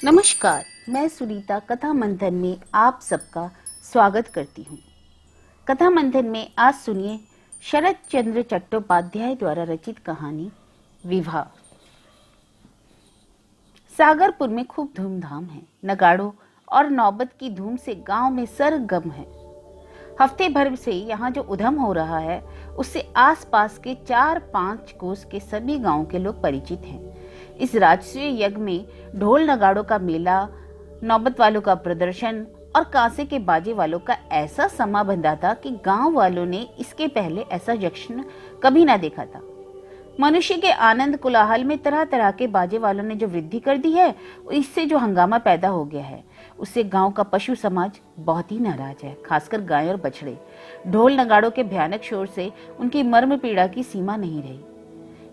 नमस्कार, मैं सुनीता कथा मंथन में आप सबका स्वागत करती हूँ। कथा मंथन में आज सुनिए शरत चंद्र चट्टोपाध्याय द्वारा रचित कहानी विवाह। सागरपुर में खूब धूमधाम है। नगाड़ों और नौबत की धूम से गांव में सरगम है। हफ्ते भर से यहाँ जो उधम हो रहा है उससे आसपास के 4-5 कोस के सभी गांवों के लोग परिचित हैं। इस राजसूय यज्ञ में ढोल नगाड़ों का मेला, नौबत वालों का प्रदर्शन और कांसे के बाजे वालों का ऐसा समा बंधा था कि गांव वालों ने इसके पहले ऐसा जश्न कभी ना देखा था। मनुष्य के आनंद कोलाहल में तरह तरह के बाजे वालों ने जो वृद्धि कर दी है, इससे जो हंगामा पैदा हो गया है उससे गांव का पशु समाज बहुत ही नाराज है। खासकर गाय और बछड़े। ढोल नगाड़ों के भयानक शोर से उनकी मर्म पीड़ा की सीमा नहीं रही।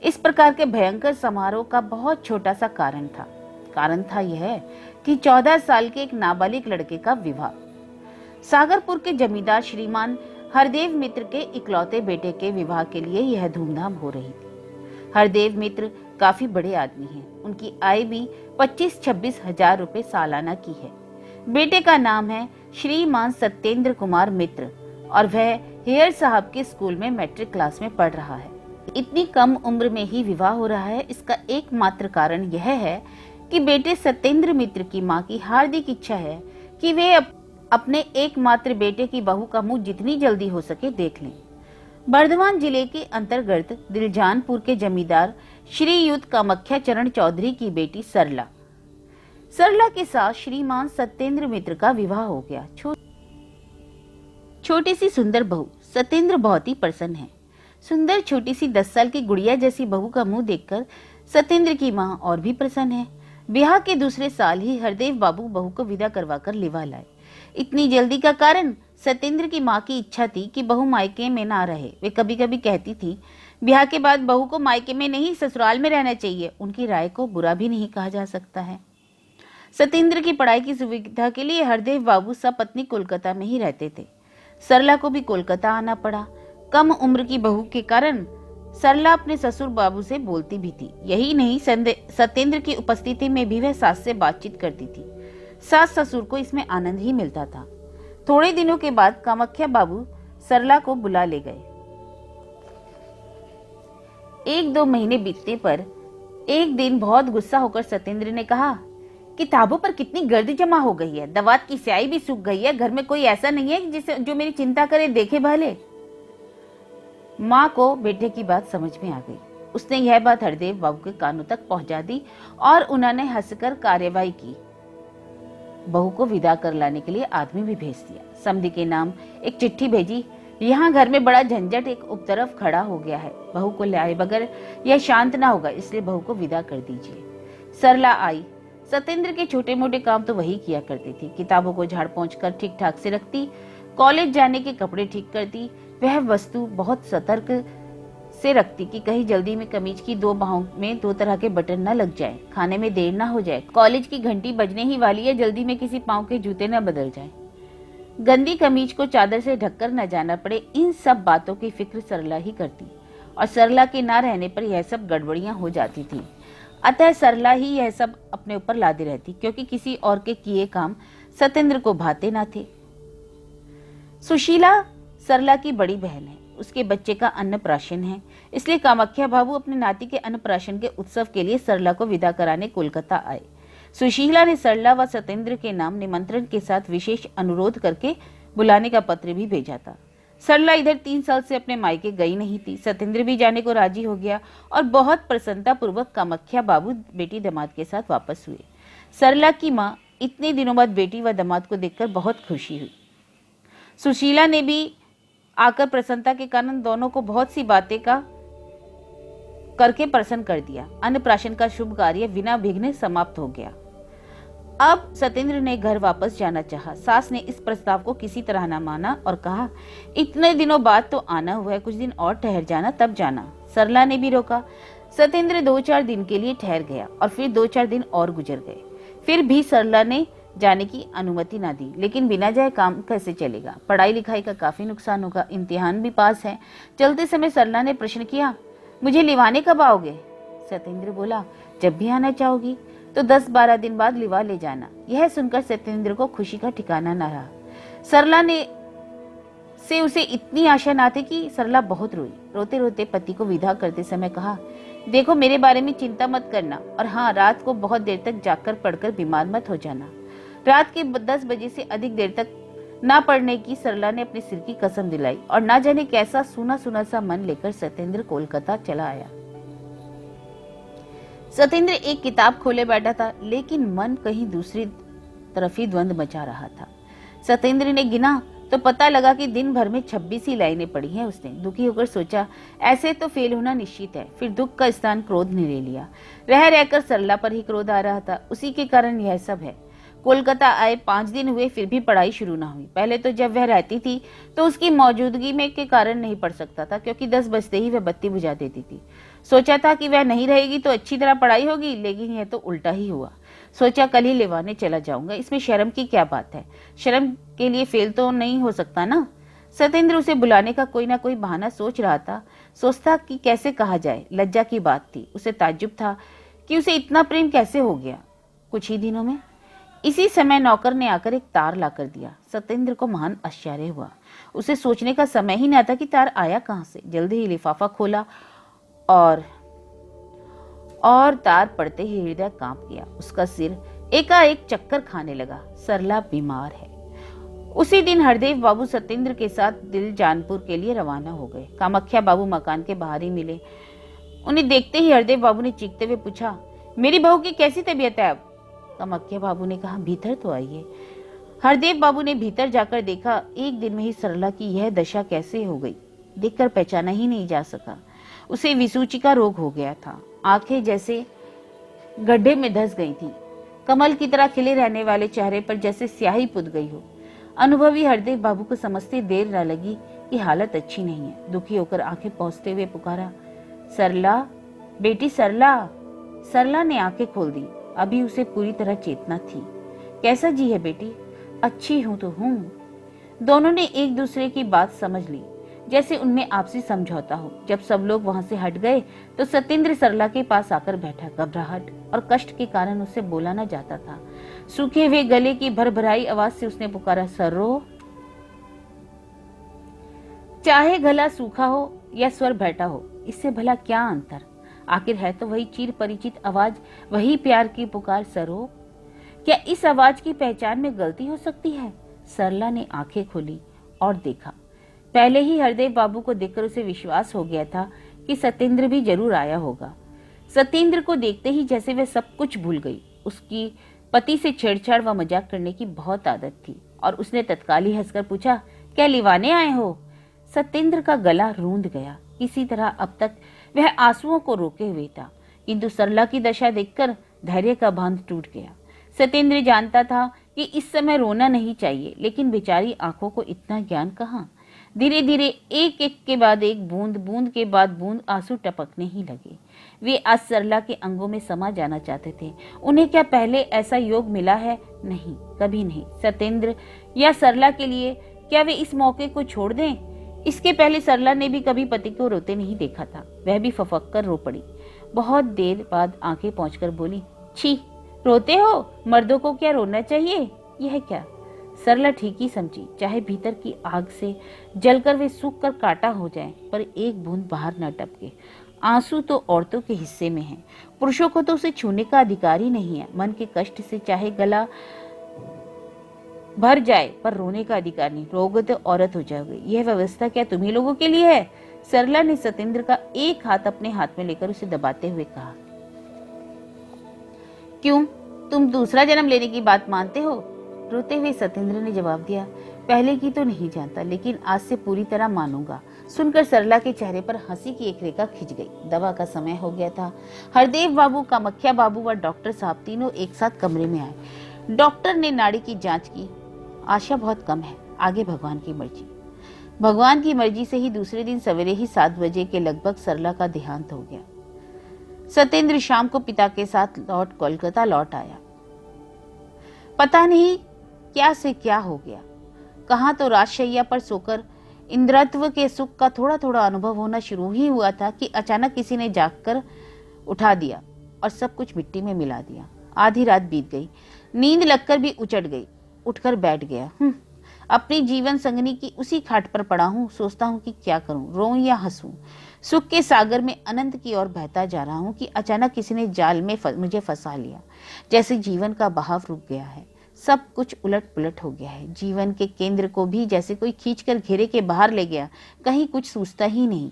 इस प्रकार के भयंकर समारोह का बहुत छोटा सा कारण था यह कि 14 साल के एक नाबालिग लड़के का विवाह। सागरपुर के जमींदार श्रीमान हरदेव मित्र के इकलौते बेटे के विवाह के लिए यह धूमधाम हो रही थी। हरदेव मित्र काफी बड़े आदमी हैं। उनकी आय भी 25-26 हजार रुपए सालाना की है। बेटे का नाम है श्रीमान सत्येंद्र कुमार मित्र और वह हेयर साहब के स्कूल में मैट्रिक क्लास में पढ़ रहा है। इतनी कम उम्र में ही विवाह हो रहा है, इसका एकमात्र कारण यह है कि बेटे सत्येंद्र मित्र की मां की हार्दिक इच्छा है कि वे अपने एकमात्र बेटे की बहू का मुंह जितनी जल्दी हो सके देख लें। बर्धमान जिले के अंतर्गत दिलजानपुर के जमींदार श्रीयुत कामाख्या चरण चौधरी की बेटी सरला के साथ श्रीमान सत्येंद्र मित्र का विवाह हो गया। छोटी सी सुंदर बहू। सत्येंद्र बहुत ही प्रसन्न है। सुंदर छोटी सी 10 साल की गुड़िया जैसी बहू का मुंह देखकर सत्येंद्र की मां और भी प्रसन्न है। ब्याह के दूसरे साल ही हरदेव बाबू बहू को विदा करवाकर लिवा लाए। इतनी जल्दी का कारण सत्येंद्र की मां की इच्छा थी कि बहू मायके में ना रहे। वे कभी कभी कहती थी ब्याह के बाद बहू को मायके में नहीं ससुराल में रहना चाहिए। उनकी राय को बुरा भी नहीं कहा जा सकता है। सत्येंद्र की पढ़ाई की सुविधा के लिए हरदेव बाबू सपत्नी कोलकाता में ही रहते थे। सरला को भी कोलकाता आना पड़ा। कम उम्र की बहू के कारण सरला अपने ससुर बाबू से बोलती भी थी। यही नहीं, सत्येंद्र की उपस्थिति में भी वह सास से बातचीत करती थी। सास ससुर को इसमें आनंद ही मिलता था। थोड़े दिनों के बाद कामाख्या बाबू सरला को बुला ले गए। 1-2 महीने बीतने पर एक दिन बहुत गुस्सा होकर सत्येंद्र ने कहा, किताबों पर कितनी गर्द जमा हो गई है, दवात की स्याही भी सूख गई है। घर में कोई ऐसा नहीं है जो मेरी चिंता करे, देखे भले। माँ को बेटे की बात समझ में आ गई। उसने यह बात हरदेव बाबू के कानों तक पहुंचा दी और उन्होंने हंसकर कार्यवाही की। बहू को विदा कर लाने के लिए आदमी भी भेज दिया। समधी के नाम एक चिट्ठी भेजी, यहाँ घर में बड़ा झंझट एक उपतरफ खड़ा हो गया है। बहू को लाए बगैर यह शांत ना होगा, इसलिए बहू को विदा कर दीजिए। सरला आई। सत्येंद्र के छोटे मोटे काम तो वही किया करती थी। किताबों को झाड़ पोंछ कर ठीक ठाक से रखती, कॉलेज जाने के कपड़े ठीक करती। वह वस्तु बहुत सतर्क से रखती कि कहीं जल्दी में कमीज की 2 बाहों में 2 तरह के बटन न लग जाए, खाने में देर ना हो जाए, कॉलेज की घंटी बजने ही वाली है, जल्दी में किसी पांव के जूते न बदल जाए, गंदी कमीज को चादर से ढककर न जाना पड़े। इन सब बातों की फिक्र सरला ही करती और सरला के ना रहने पर यह सब गड़बड़ियां हो जाती थी। अतः सरला ही यह सब अपने ऊपर लादी रहती, क्योंकि किसी और के किए काम सत्येंद्र को भाते ना थे। सुशीला सरला की बड़ी बहन है। उसके बच्चे का अन्नप्राशन है, इसलिए कामाख्या बाबू अपने नाती के अन्नप्राशन के उत्सव के लिए सरला को विदा कराने कोलकाता आए। सुशीला ने सरला व सत्येंद्र के नाम निमंत्रण के साथ विशेष अनुरोध करके बुलाने का पत्र भी भेजा था। सरला इधर 3 साल से अपने मायके गई नहीं थी। सत्येंद्र भी जाने को राजी हो गया और बहुत प्रसन्नता पूर्वक कामाख्या बाबू बेटी दामाद के साथ वापस हुए। सरला की माँ इतने दिनों बाद बेटी व दामाद को देखकर बहुत खुशी हुई। सुशीला ने भी आकर प्रसन्नता के कारण दोनों को बहुत सी बातें करके प्रसन्न कर दिया। अन्नप्राशन का शुभ कार्य बिना विघ्न समाप्त हो गया। अब सत्येंद्र ने घर वापस जाना चाहा। सास ने इस प्रस्ताव को किसी तरह न माना और कहा, इतने दिनों बाद तो आना हुआ है, कुछ दिन और ठहर जाना, तब जाना। सरला ने भी रोका। सत्येंद्र 2-4 दिन के लिए ठहर गया और फिर 2-4 दिन और गुजर गए। फिर भी सरला ने जाने की अनुमति ना दी। लेकिन बिना जाए काम कैसे चलेगा? पढ़ाई लिखाई का काफी नुकसान होगा, इम्तिहान भी पास है। चलते समय सरला ने प्रश्न किया, मुझे लिवाने कब आओगे? सत्येंद्र बोला, जब भी आना चाहोगी। तो 10-12 दिन बाद लिवा ले जाना। यह सुनकर सत्येंद्र को खुशी का ठिकाना न रहा। सरला ने से उसे इतनी आशा न थी कि सरला बहुत रोई। रोते रोते पति को विदा करते समय कहा, देखो मेरे बारे में चिंता मत करना, और हाँ, रात को बहुत देर तक जाकर पढ़कर बीमार मत हो जाना। रात के 10 बजे से अधिक देर तक ना पढ़ने की सरला ने अपने सिर की कसम दिलाई, और ना जाने कैसा सूना सूना सा मन लेकर सत्येंद्र कोलकाता चला आया। सत्येंद्र एक किताब खोले बैठा था, लेकिन मन कहीं दूसरी तरफ ही द्वंद मचा रहा था। सत्येंद्र ने गिना तो पता लगा कि दिन भर में 26 ही लाइनें पढ़ी हैं उसने। दुखी होकर सोचा, ऐसे तो फेल होना निश्चित है। फिर दुख का स्थान क्रोध ने ले लिया। रह रहकर सरला पर ही क्रोध आ रहा था, उसी के कारण यह सब है। कोलकाता आए 5 दिन हुए, फिर भी पढ़ाई शुरू ना हुई। पहले तो जब वह रहती थी तो उसकी मौजूदगी में के कारण नहीं पढ़ सकता था, क्योंकि 10 बजते ही वह बत्ती बुझा देती थी। सोचा था कि वह नहीं रहेगी तो अच्छी तरह पढ़ाई होगी, लेकिन यह तो उल्टा ही हुआ। सोचा कल ही लेवाने चला जाऊंगा, इसमें शर्म की क्या बात है। शर्म के लिए फेल तो नहीं हो सकता ना। सत्येंद्र उसे बुलाने का कोई ना कोई बहाना सोच रहा था। सोचता कि कैसे कहा जाए। लज्जा की बात थी। उसे ताज्जुब था कि उसे इतना प्रेम कैसे हो गया कुछ ही दिनों में। इसी समय नौकर ने आकर एक तार लाकर दिया। सत्येंद्र को महान आश्चर्य हुआ। उसे सोचने का समय ही न था कि तार आया कहां से। जल्दी ही लिफाफा खोला और तार पड़ते ही हृदय कांप गया। उसका सिर एकाएक चक्कर खाने लगा। सरला बीमार है। उसी दिन हरदेव बाबू सत्येंद्र के साथ दिल जानपुर के लिए रवाना हो गए। कामाख्या बाबू मकान के बाहर ही मिले। उन्हें देखते ही हरदेव बाबू ने चीखते हुए पूछा, मेरी बहू की कैसी तबीयत है अब? कामाख्या बाबू ने कहा, भीतर तो आइए। हरदेव बाबू ने भीतर जाकर देखा। एक दिन में ही सरला की यह दशा कैसे हो गई, देखकर पहचाना ही नहीं जा सका। उसे विसूचिका रोग हो गया था। आंखें जैसे गड्ढे में धंस गई थी। कमल की तरह खिले रहने वाले चेहरे पर जैसे स्याही पुत गई हो। अनुभवी हरदेव बाबू को समझते देर न लगी कि हालत अच्छी नहीं है। दुखी होकर आंखें पोंछते हुए पुकारा, सरला, बेटी सरला। सरला ने आंखें खोल दी। अभी उसे पूरी तरह चेतना थी। कैसा जी है बेटी? अच्छी हूं तो हूं। दोनों ने एक दूसरे की बात समझ ली, जैसे उनमें आपसी समझौता हो। जब सब लोग वहां से हट गए तो सत्येंद्र सरला के पास आकर बैठा। घबराहट और कष्ट के कारण उससे बोला न जाता था। सूखे हुए गले की भरभराई आवाज से उसने पुकारा, सरो। चाहे गला सूखा हो या स्वर बैठा हो, इससे भला क्या अंतर? आखिर है तो वही चिर परिचित आवाज, वही प्यार की पुकार, सरो। क्या इस आवाज की पहचान में गलती हो सकती है? सरला ने आंखें खोली और देखा। पहले ही हरदेव बाबू को देखकर उसे विश्वास हो गया था कि सत्येंद्र भी जरूर आया होगा। सत्येंद्र को देखते ही जैसे वह सब कुछ भूल गई। उसकी पति से छेड़छाड़ व मजाक करने की बहुत आदत थी, और उसने तत्काल ही हंसकर पूछा, क्या लिवाने आए हो? सत्येंद्र का गला रूंध गया। किसी तरह अब तक वह आंसुओं को रोके हुए था, किंतु सरला की दशा देखकर धैर्य का बांध टूट गया। सत्येंद्र जानता था कि इस समय रोना नहीं चाहिए, लेकिन बेचारी आंखों को इतना ज्ञान कहाँ। धीरे धीरे एक एक के बाद एक, बूंद बूंद के बाद बूंद आंसू टपकने ही लगे। वे आज सरला के अंगों में समा जाना चाहते थे। उन्हें क्या पहले ऐसा योग मिला है? नहीं, कभी नहीं। सत्येंद्र या सरला के लिए क्या वे इस मौके को छोड़ दें? इसके पहले सरला ने भी कभी पति को रोते नहीं देखा था। वह भी फफक कर रो पड़ी। बहुत देर बाद आंखें पोंछकर बोली, छी, रोते हो? मर्दों को क्या रोना चाहिए? यह क्या? सरला ठीक ही समझी। चाहे भीतर की आग से जलकर वे सूख कर काटा हो जाए, पर एक बूंद बाहर न टपके। आंसू तो औरतों के हिस्से में है, पुरुषों को तो उसे छूने का अधिकार ही नहीं है। मन के कष्ट से चाहे गला भर जाए, पर रोने का अधिकार नहीं। रोगे तो औरत हो जाओगे। यह व्यवस्था क्या तुम्ही लोगों के लिए है? सरला ने सत्येंद्र का एक हाथ अपने हाथ में लेकर उसे दबाते हुए कहा, क्यों, तुम दूसरा जन्म लेने की बात मानते हो? रोते हुए सत्येंद्र ने जवाब दिया, पहले की तो नहीं जानता, लेकिन आज से पूरी तरह मानूंगा। सुनकर सरला के चेहरे पर हंसी की एक रेखा खिंच गई। दवा का समय हो गया था। हरदेव बाबू, कामाख्या बाबू व डॉक्टर साहब तीनों एक साथ कमरे में आए। डॉक्टर ने नाड़ी की जांच की। आशा बहुत कम है, आगे भगवान की मर्जी। भगवान की मर्जी से ही दूसरे दिन सवेरे ही 7 बजे के लगभग सरला का देहांत हो गया। सत्येंद्र शाम को पिता के साथ कोलकाता लौट आया। पता नहीं क्या से क्या हो गया। कहां तो राजशैया पर सोकर इंद्रत्व के सुख का थोड़ा थोड़ा अनुभव होना शुरू ही हुआ था कि अचानक किसी ने जागकर उठा दिया और सब कुछ मिट्टी में मिला दिया। आधी रात बीत गई, नींद लगकर भी उचट गई। उठकर बैठ गया। अपनी जीवन संगनी की उसी खाट पर पड़ा हूँ। सोचता हूँ कि क्या करूं, रोऊं या हंसूं। सुख के सागर में अनंत की ओर बहता जा रहा हूँ कि अचानक किसी ने जाल में मुझे फंसा लिया। जैसे जीवन का बहाव रुक गया है, सब कुछ उलट पुलट हो गया है। जीवन के केंद्र को भी जैसे कोई खींचकर घेरे के बाहर ले गया। कहीं कुछ सूझता ही नहीं।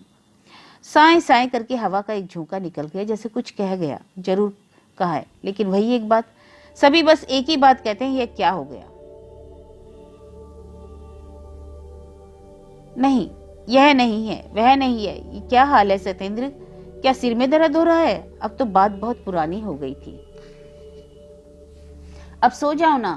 साए साए करके हवा का एक झोंका निकल गया, जैसे कुछ कह गया। जरूर कहा है, लेकिन वही एक बात। सभी बस एक ही बात कहते हैं, यह क्या हो गया। नहीं, यह नहीं है, वह नहीं है। ये क्या हाल है सत्येंद्र? क्या सिर में दर्द हो रहा है? अब तो बात बहुत पुरानी हो गई थी। अब सो जाओ ना।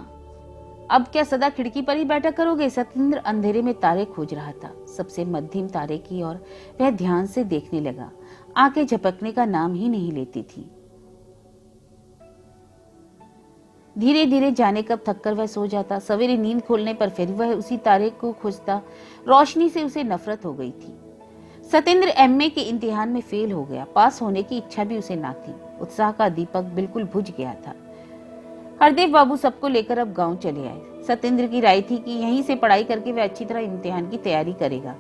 अब क्या सदा खिड़की पर ही बैठा करोगे? सत्येंद्र अंधेरे में तारे खोज रहा था। सबसे मध्यम तारे की ओर वह ध्यान से देखने लगा। आंखें झपकने का नाम ही नहीं लेती थी। धीरे धीरे जाने कब थककर वह सो जाता। सवेरे नींद खोलने पर फिर वह उसी तारे को खोजता। रोशनी से उसे नफरत हो गई थी। सत्येंद्र एमए के इम्तिहान में फेल हो गया। पास होने की इच्छा भी उसे ना थी। उत्साह का दीपक बिल्कुल बुझ गया था। हरदेव बाबू सबको लेकर अब गांव चले आए। सत्येंद्र की राय थी कि यहीं से पढ़ाई करके वह अच्छी तरह इम्तिहान की तैयारी करेगा।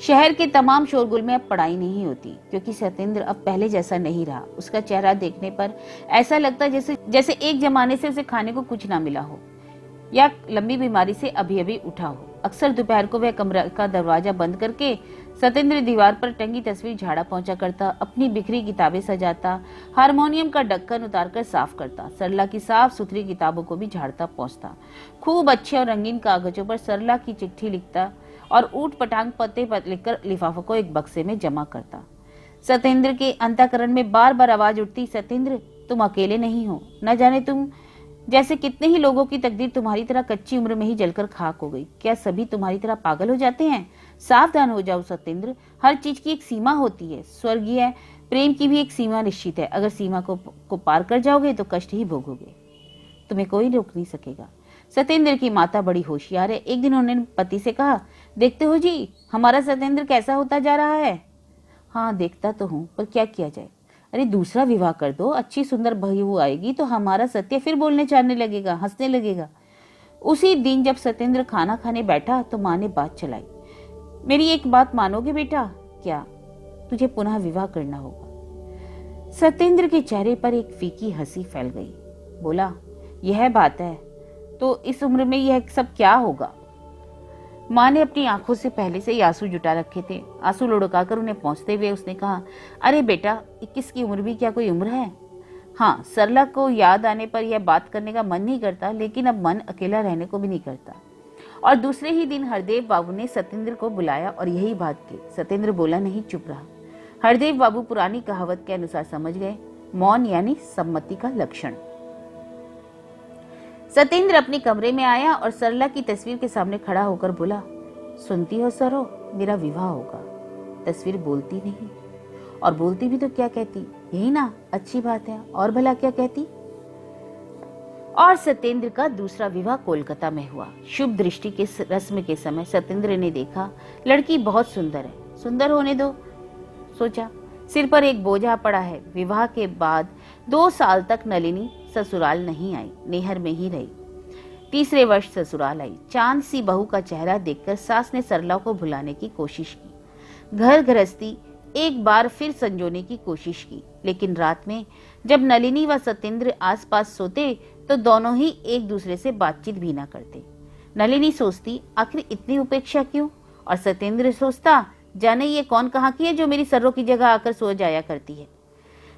शहर के तमाम शोरगुल में अब पढ़ाई नहीं होती, क्योंकि सत्येंद्र अब पहले जैसा नहीं रहा। उसका चेहरा देखने पर ऐसा लगता जैसे एक जमाने से उसे खाने को कुछ ना मिला हो या लंबी बीमारी से अभी अभी उठा हो। अक्सर दोपहर को वह कमरे का दरवाजा बंद करके सत्येंद्र दीवार पर टंगी तस्वीर झाड़ा पोंछा करता, अपनी बिखरी किताबें सजाता, हारमोनियम का ढक्कन उतारकर साफ करता, सरला की साफ सुथरी किताबों को भी झाड़ता पोंछता, खूब अच्छे और रंगीन कागजों पर सरला की चिट्ठी लिखता और ऊट पटांग पत्ते पर लिखकर लिफाफों को एक बक्से में जमा करता। सत्येंद्र के अंतःकरण में बार बार आवाज उठती, सत्येंद्र तुम अकेले नहीं हो। न जाने तुम जैसे कितने ही लोगों की तकदीर तुम्हारी तरह कच्ची उम्र में ही जलकर खाक हो गई। क्या सभी तुम्हारी तरह पागल हो जाते हैं? सावधान हो जाओ सत्येंद्र, हर चीज की एक सीमा होती है। स्वर्गीय प्रेम की भी एक सीमा निश्चित है। अगर सीमा को पार कर जाओगे तो कष्ट ही भोगोगे। तुम्हें कोई रोक नहीं सकेगा। सत्येंद्र की माता बड़ी होशियार है। एक दिन उन्होंने पति से कहा, देखते हो जी हमारा सत्येंद्र कैसा होता जा रहा है। हाँ देखता तो हूँ, पर क्या किया जाए। अरे दूसरा विवाह कर दो, अच्छी सुंदर बहू आएगी तो हमारा सत्य फिर बोलने चालने लगेगा, हंसने लगेगा। उसी दिन जब सत्येंद्र खाना खाने बैठा तो माँ ने बात चलाई, मेरी एक बात मानोगे बेटा? क्या? तुझे पुनः विवाह करना होगा। सत्येंद्र के चेहरे पर एक फीकी हंसी फैल गई। बोला, यह बात है तो इस उम्र में यह सब क्या होगा? माँ ने अपनी आंखों से पहले से ही आंसू जुटा रखे थे। आंसू लुढ़काकर उन्हें पहुंचते हुए उसने कहा, अरे बेटा 21 की उम्र भी क्या कोई उम्र है? हाँ, सरला को याद आने पर यह बात करने का मन नहीं करता, लेकिन अब मन अकेला रहने को भी नहीं करता। और दूसरे ही दिन हरदेव बाबू ने सत्येंद्र को बुलाया और यही बात की। सत्येंद्र बोला नहीं, चुप रहा। हरदेव बाबू पुरानी कहावत के अनुसार समझ गए, मौन यानी सम्मति का लक्षण। सत्येंद्र अपने कमरे में आया और सरला की तस्वीर के सामने खड़ा होकर बोला, सुनती हो सरो, मेरा विवाह होगा। तस्वीर बोलती नहीं, और बोलती भी तो क्या कहती, यही ना अच्छी बात है, और भला क्या कहती। और सत्येंद्र का दूसरा विवाह कोलकाता में हुआ। शुभ दृष्टि के रस्म के समय सत्येंद्र ने देखा लड़की बहुत सुंदर है। सुंदर होने दो, सोचा, सिर पर एक बोझा पड़ा है। विवाह के बाद 2 साल तक नलिनी ससुराल नहीं आई, नैहर में ही रही। तीसरे वर्ष ससुराल आई। चांद सी बहू का चेहरा देखकर सास ने सरला को भुलाने की कोशिश की। घर गृहस्थी एक बार फिर संजोने की कोशिश की, लेकिन रात में जब नलिनी व सत्येंद्र आसपास सोते तो दोनों ही एक दूसरे से बातचीत भी ना करते। नलिनी सोचती, आखिर इतनी उपेक्षा क्यों? और सत्येंद्र सोचता, जाने ये कौन कहाँ की है जो मेरी सर्रों की जगह आकर सो जाया करती है।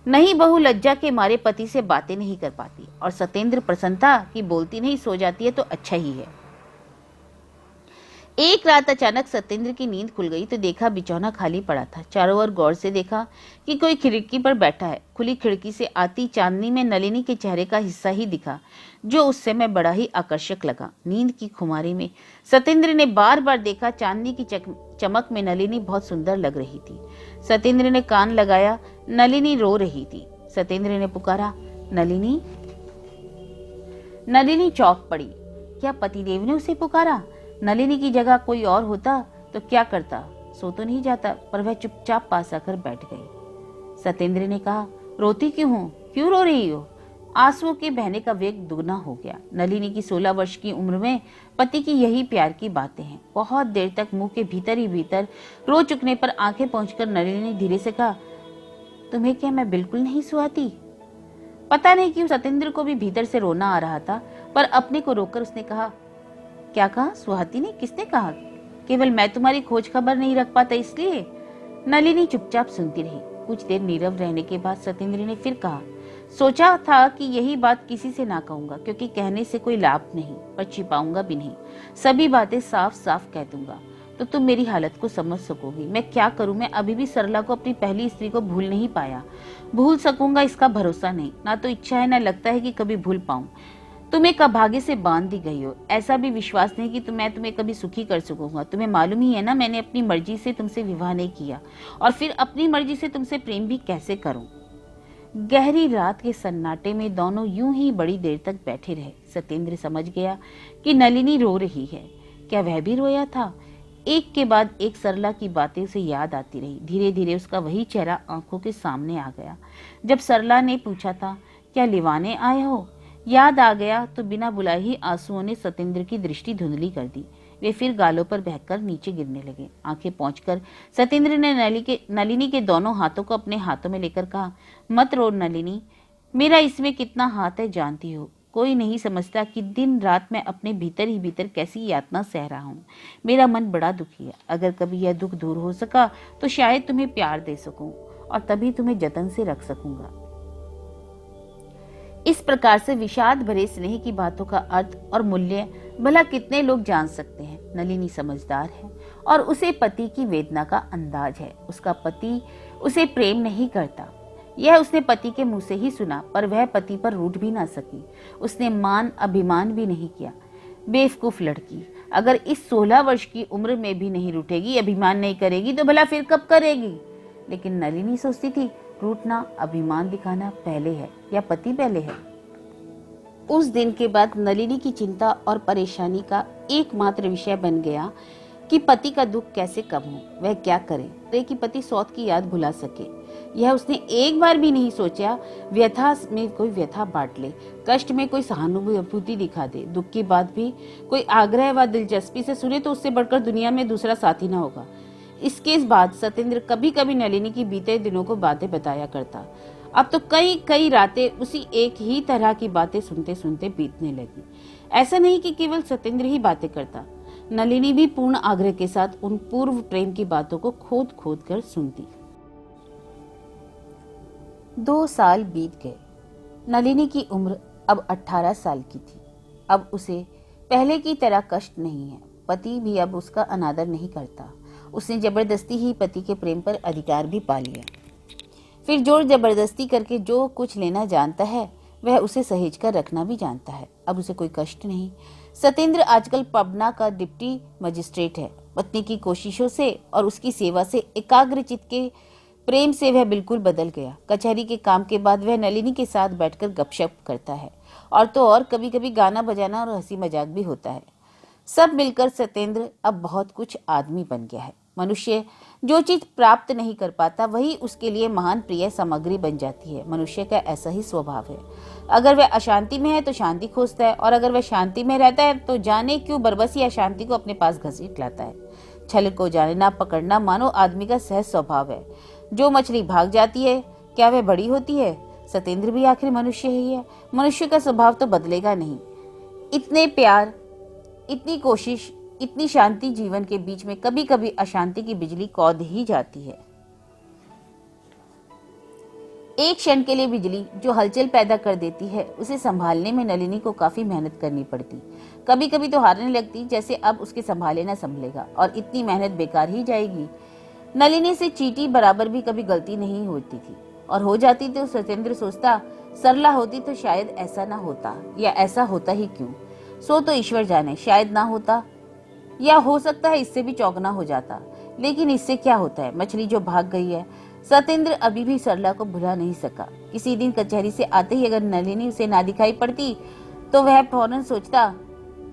नहीं, बहू लज्जा के मारे पति से बातें नहीं कर पाती, और सत्येंद्र प्रसन्नता कि बोलती नहीं, सो जाती है तो अच्छा ही है। एक रात अचानक सत्येंद्र की नींद खुल गई तो देखा बिछौना खाली पड़ा था। चारों ओर गौर से देखा कि कोई खिड़की पर बैठा है। खुली खिड़की से आती चांदनी में नलिनी के चेहरे का हिस्सा ही दिखा, जो उस समय बड़ा ही आकर्षक लगा। नींद की खुमारी में सत्येंद्र ने बार बार देखा, चांदनी की चमक में नलिनी बहुत सुंदर लग रही थी। सत्येंद्र ने कान लगाया, नलिनी रो रही थी। सत्येंद्र ने पुकारा, नलिनी। नलिनी चौंक पड़ी। क्या पतिदेव ने उसे पुकारा? नलिनी की जगह कोई और होता तो क्या करता? सो तो नहीं जाता, पर वह चुपचाप पास आकर बैठ गई। सत्येंद्र ने कहा, रोती क्यों हो? क्यों रो रही हो? आंसुओं के बहने का वेग दुगना हो गया। नलिनी की 16 वर्ष की उम्र में पति की यही प्यार की बातें हैं। बहुत देर तक मुंह के भीतर ही भीतर रो चुकने पर आंखें पहुंचकर नलिनी ने धीरे से कहा, तुम्हें क्या मैं बिल्कुल नहीं सुहाती? पता नहीं क्यों सतेंद्र को भी भीतर से रोना आ रहा था, पर अपने को रोककर उसने कहा, क्या कहा? सुहाती नहीं? किसने कहा? केवल मैं तुम्हारी खोज खबर नहीं रख पाता इसलिए? नलिनी चुपचाप सुनती रही। कुछ देर नीरव रहने के बाद सतेंद्र ने फिर कहा, सोचा था कि यही बात किसी से ना कहूंगा, क्योंकि कहने से कोई लाभ नहीं, पर छिपाऊंगा भी नहीं। सभी बातें साफ साफ कह दूंगा तो तुम मेरी हालत को समझ सकोगी। मैं क्या करूं? मैं अभी भी सरला को, अपनी पहली स्त्री को भूल नहीं पाया। भूल सकूंगा इसका भरोसा नहीं, ना तो इच्छा है, ना लगता है कि कभी भूल पाऊं। तुम एक अभागे से बांध दी गई हो, ऐसा भी विश्वास नहीं कि मैं तुम्हें कभी सुखी कर सकूंगा। तुम्हें मालूम ही है ना, मैंने अपनी मर्जी से तुमसे विवाह नहीं किया, और फिर अपनी मर्जी से तुमसे प्रेम भी कैसे करूं? गहरी रात के सन्नाटे में दोनों यूं ही बड़ी देर तक बैठे रहे। सतेंद्र समझ गया कि नलिनी रो रही है। क्या वह भी रोया था? एक के बाद एक सरला की बातें उसे याद आती रही। धीरे धीरे उसका वही चेहरा आंखों के सामने आ गया जब सरला ने पूछा था, क्या लिवाने आए हो? याद आ गया तो बिना बुलाए ही आंसुओं ने सतेंद्र की दृष्टि धुंधली कर दी। वे फिर गालों पर बहकर नीचे गिरने लगे। आंखें पहुंचकर सतेंद्र ने नलिनी के दोनों हाथों को अपने हाथों में लेकर कहा, मत रो नलिनी, मेरा इसमें कितना हाथ है जानती हो। कोई नहीं समझता कि दिन रात मैं अपने भीतर ही भीतर कैसी यातना सह रहा हूँ। मेरा मन बड़ा दुखी है। अगर कभी यह दुख दूर हो सका तो शायद तुम्हें प्यार दे सकूं, और तभी तुम्हें जतन से रख सकूंगा। इस प्रकार से विषाद भरे स्नेह की बातों का अर्थ और मूल्य भला कितने लोग जान सकते हैं। नलिनी समझदार है और उसे पति की वेदना का अंदाज है। उसका पति उसे प्रेम नहीं करता, यह उसने पति के मुंह से ही सुना, पर वह पति पर रूठ भी ना सकी। उसने मान अभिमान भी नहीं किया। बेवकूफ लड़की, अगर इस 16 वर्ष की उम्र में भी नहीं रूठेगी, अभिमान नहीं करेगी, तो भला फिर कब करेगी? लेकिन नलिनी सोचती थी, रूठना, अभिमान दिखाना पहले है या पति पहले है? उस दिन के बाद नलिनी की चिंता और परेशानी का एकमात्र विषय बन गया कि पति का दुख कैसे कम हो, वह क्या करे कि पति सौत की याद भुला सके। यह उसने एक बार भी नहीं सोचा। व्यथा में कोई व्यथा बांट ले, कष्ट में कोई सहानुभूति दिखा दे, दुख की बात भी कोई आग्रह व दिलचस्पी से सुने तो उससे बढ़कर दुनिया में दूसरा साथी न होगा। इसके बाद सतेंद्र कभी कभी नलिनी की बीते दिनों को बातें बताया करता। अब तो कई कई रातें उसी एक ही तरह की बातें सुनते सुनते बीतने लगी। ऐसा नहीं कि केवल सतेंद्र ही बातें करता, नलिनी भी पूर्ण आग्रह के साथ उन पूर्व प्रेम की बातों को खोद खोद कर सुनती। 2 साल बीत गए। नलिनी की उम्र अब 18 साल की थी। अब उसे पहले की तरह कष्ट नहीं है। पति भी अब उसका अनादर नहीं करता। उसने जबरदस्ती ही पति के प्रेम पर अधिकार भी पा लिया। फिर जोर जबरदस्ती करके जो कुछ लेना जानता है वह उसे सहेज कर रखना भी जानता है। अब उसे कोई कष्ट नहीं। सतेंद्र आजकल पबना का डिप्टी मजिस्ट्रेट है। पत्नी की कोशिशों से और उसकी सेवा से एकाग्रचित्त के प्रेम से वह बिल्कुल बदल गया। कचहरी के काम के बाद वह नलिनी के साथ बैठकर गपशप करता है, और तो और कभी कभी गाना बजाना और हंसी मजाक भी होता है। सब मिलकर सतेंद्र अब बहुत कुछ आदमी बन गया है। मनुष्य जो चीज प्राप्त नहीं कर पाता वही उसके लिए महान प्रिय सामग्री बन जाती है। मनुष्य का ऐसा ही स्वभाव है। अगर वह अशांति में है तो शांति खोजता है, और अगर वह शांति में रहता है तो जाने क्यों बरबसी अशांति को अपने पास घसीट लाता है। छल को जानना पकड़ना मानो आदमी का सहज स्वभाव है। जो मछली भाग जाती है क्या वह बड़ी होती है? सतेंद्र भी आखिर मनुष्य ही है। मनुष्य का स्वभाव तो बदलेगा नहीं। इतने प्यार, इतनी कोशिश, इतनी शांति जीवन के बीच में कभी कभी अशांति की बिजली कौंध ही जाती है। एक क्षण के लिए बिजली जो हलचल पैदा कर देती है, उसे संभालने में नलिनी को काफी मेहनत करनी पड़ती। कभी कभी तो हारने लगती, जैसे अब उसके संभाले ना संभलेगा और इतनी मेहनत बेकार ही जाएगी। नलिनी से चींटी बराबर भी कभी गलती नहीं होती थी, और हो जाती तो सतेंद्र सोचता, सरला होती तो शायद ऐसा ना होता, या ऐसा होता ही क्यों, सो तो ईश्वर जाने, शायद ना होता, या हो सकता है इससे भी चौंकना हो जाता। लेकिन इससे क्या होता है, मछली जो भाग गई है। सतेंद्र अभी भी सरला को भुला नहीं सका। किसी दिन कचहरी से आते ही अगर नलिनी उसे ना दिखाई पड़ती तो वह फौरन सोचता,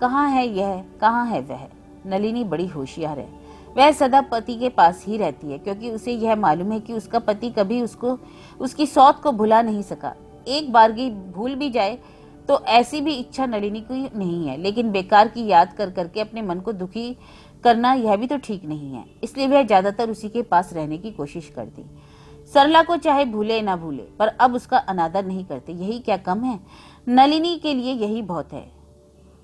कहाँ है यह, कहाँ है वह। नलिनी बड़ी होशियार है। वह सदा पति के पास ही रहती है, क्योंकि उसे यह मालूम है कि उसका पति कभी उसकी सौत को भुला नहीं सका। एक बार की भूल भी जाए तो ऐसी भी इच्छा नलिनी की नहीं है, लेकिन बेकार की याद कर करके अपने मन को दुखी करना यह भी तो ठीक नहीं है। इसलिए वह ज्यादातर उसी के पास रहने की कोशिश करती। सरला को चाहे भूले ना भूले, पर अब उसका अनादर नहीं करते, यही क्या कम है? नलिनी के लिए यही बहुत है।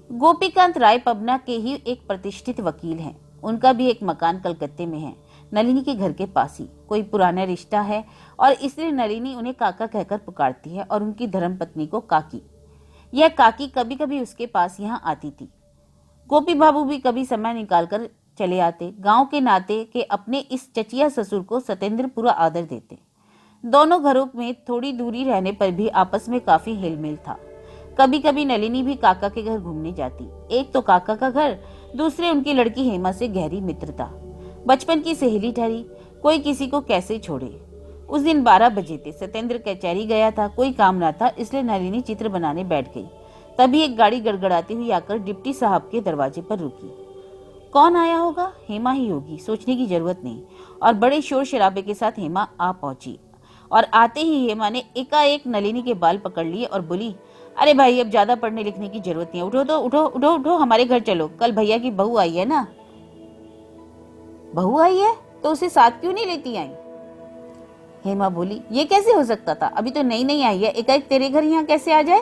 गोपीकांत राय पबना के ही एक प्रतिष्ठित वकील हैं। उनका भी एक मकान कलकत्ते में है, नलिनी के घर के पास ही। कोई पुराना रिश्ता है और इसलिए नलिनी उन्हें काका कहकर पुकारती है और उनकी धर्मपत्नी को काकी। यह काकी कभी कभी उसके पास यहाँ आती थी। गोपी बाबू भी कभी समय निकालकर चले आते। गांव के नाते के अपने इस चचिया ससुर को सतेंद्र पूरा आदर देते। दोनों घरों में थोड़ी दूरी रहने पर भी आपस में काफी हिलमिल था। कभी कभी नलिनी भी काका के घर घूमने जाती। एक तो काका का घर, दूसरे उनकी लड़की हेमा से गहरी मित्रता, बचपन की सहेली ठहरी। कोई किसी को कैसे छोड़े। उस दिन 12 बजे थे। सतेंद्र कचहरी गया था, कोई काम ना था, इसलिए नलिनी चित्र बनाने बैठ गई। तभी एक गाड़ी गड़गड़ाती हुई आकर डिप्टी साहब के दरवाजे पर रुकी। कौन आया होगा? हेमा ही होगी, सोचने की जरूरत नहीं। और बड़े शोर शराबे के साथ हेमा आ पहुंची और आते ही हेमा ने एकाएक नलिनी के बाल पकड़ लिए और बोली, अरे भाई, अब ज्यादा पढ़ने लिखने की जरूरत नहीं है, उठो तो उठो उठो उठो, हमारे घर चलो। कल भैया की बहू आई है ना। बहू आई है तो उसे साथ क्यों नहीं लेती आई? हेमा बोली, ये कैसे हो सकता था? अभी तो नई नई आई है, एकाएक तेरे घर यहाँ कैसे आ जाए?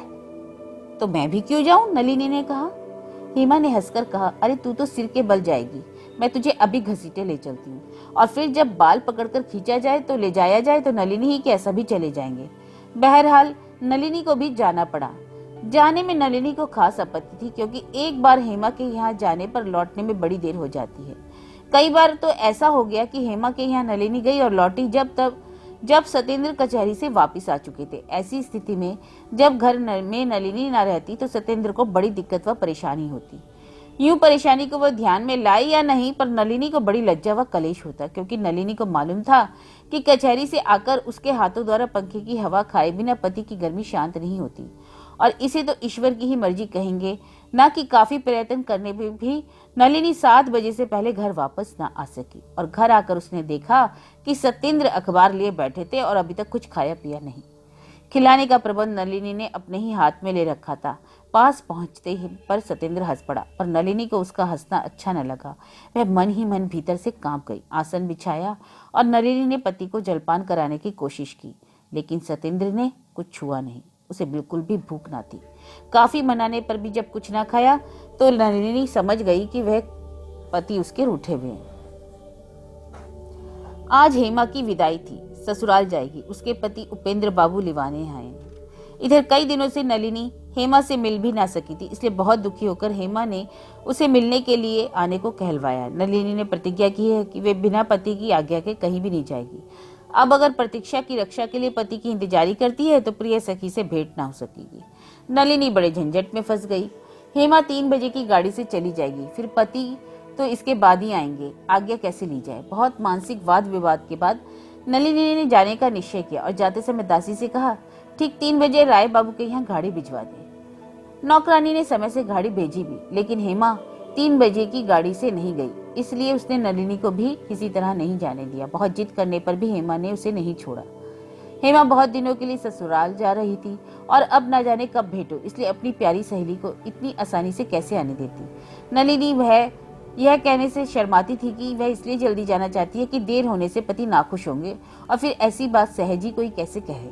तो मैं भी क्यों जाऊं? नलिनी ने कहा। हेमा ने हंसकर कहा, अरे तू तो सिर के बल जाएगी, मैं तुझे अभी घसीटे ले चलती हूँ, और फिर जब बाल पकड़कर खींचा जाए तो ले जाया जाए तो नलिनी ही क्या सभी चले जाएंगे। बहरहाल नलिनी को भी जाना पड़ा। जाने में नलिनी को खास आपत्ति थी, क्योंकि एक बार हेमा के यहाँ जाने पर लौटने में बड़ी देर हो जाती है। कई बार तो ऐसा हो गया कि हेमा के यहाँ नलिनी गई और लौटी जब सतेंद्र कचहरी से वापस आ चुके थे। ऐसी स्थिति में जब घर में नलिनी न रहती तो सतेंद्र को बड़ी दिक्कत व परेशानी होती। यूं परेशानी को वह ध्यान में लाई या नहीं, पर नलिनी को बड़ी लज्जा व कलेश होता, क्योंकि नलिनी को मालूम था कि कचहरी से आकर उसके हाथों द्वारा पंखे की हवा खाए बिना पति की गर्मी शांत नहीं होती, और इसे तो ईश्वर की ही मर्जी कहेंगे ना कि काफी प्रयत्न करने पर भी नलिनी 7 बजे से पहले घर वापस ना आ सकी। और घर आकर उसने देखा कि सतेंद्र अखबार लिए बैठे थे और अभी तक कुछ खाया पिया नहीं। खिलाने का प्रबंध नलिनी ने अपने ही हाथ में ले रखा था। पास पहुंचते ही पर सतेंद्र हंस पड़ा, और नलिनी को उसका हंसना अच्छा न लगा। वह मन ही मन भीतर से कांप गई। आसन बिछाया और नलिनी ने पति को जलपान कराने की कोशिश की, लेकिन सतेंद्र ने कुछ छुआ नहीं। उसे बिल्कुल भी भूख ना थी। काफी मनाने पर भी जब कुछ ना खाया तो नलिनी समझ गई कि वह पति उसके रूठे हुए हैं। आज हेमा की विदाई थी, ससुराल जाएगी। उसके पति उपेंद्र बाबू लिवाने आए। इधर कई दिनों से नलिनी हेमा से मिल भी ना सकी थी, इसलिए बहुत दुखी होकर हेमा ने उसे मिलने के लिए आने को कहलवाया। नलिनी ने प्रतिज्ञा की है कि वे बिना पति की आज्ञा के कहीं भी नहीं जाएगी। अब अगर प्रतीक्षा की रक्षा के लिए पति की इंतजारी करती है तो प्रिय सखी से भेंट ना हो सकेगी। नलिनी बड़े झंझट में फंस गई। हेमा 3 बजे की गाड़ी से चली जाएगी, फिर पति तो इसके बाद ही आएंगे, आज्ञा कैसे ली जाए। बहुत मानसिक वाद विवाद के बाद नलिनी ने जाने का निश्चय किया और जाते समय दासी से कहा, ठीक 3 बजे राय बाबू के यहाँ गाड़ी भिजवा दे। नौकरानी ने समय से गाड़ी भेजी भी, लेकिन हेमा 3 बजे की गाड़ी से नहीं गई, इसलिए उसने नलिनी को भी किसी तरह नहीं जाने दिया। बहुत जिद करने पर भी हेमा ने उसे नहीं छोड़ा। हेमा बहुत दिनों के लिए ससुराल जा रही थी और अब न जाने कब भेंटो, इसलिए अपनी प्यारी सहेली को इतनी आसानी से कैसे आने देती। नलिनी वह यह कहने से शर्माती थी कि वह इसलिए जल्दी जाना चाहती है कि देर होने से पति नाखुश होंगे, और फिर ऐसी बात सहज ही कोई कैसे कहे।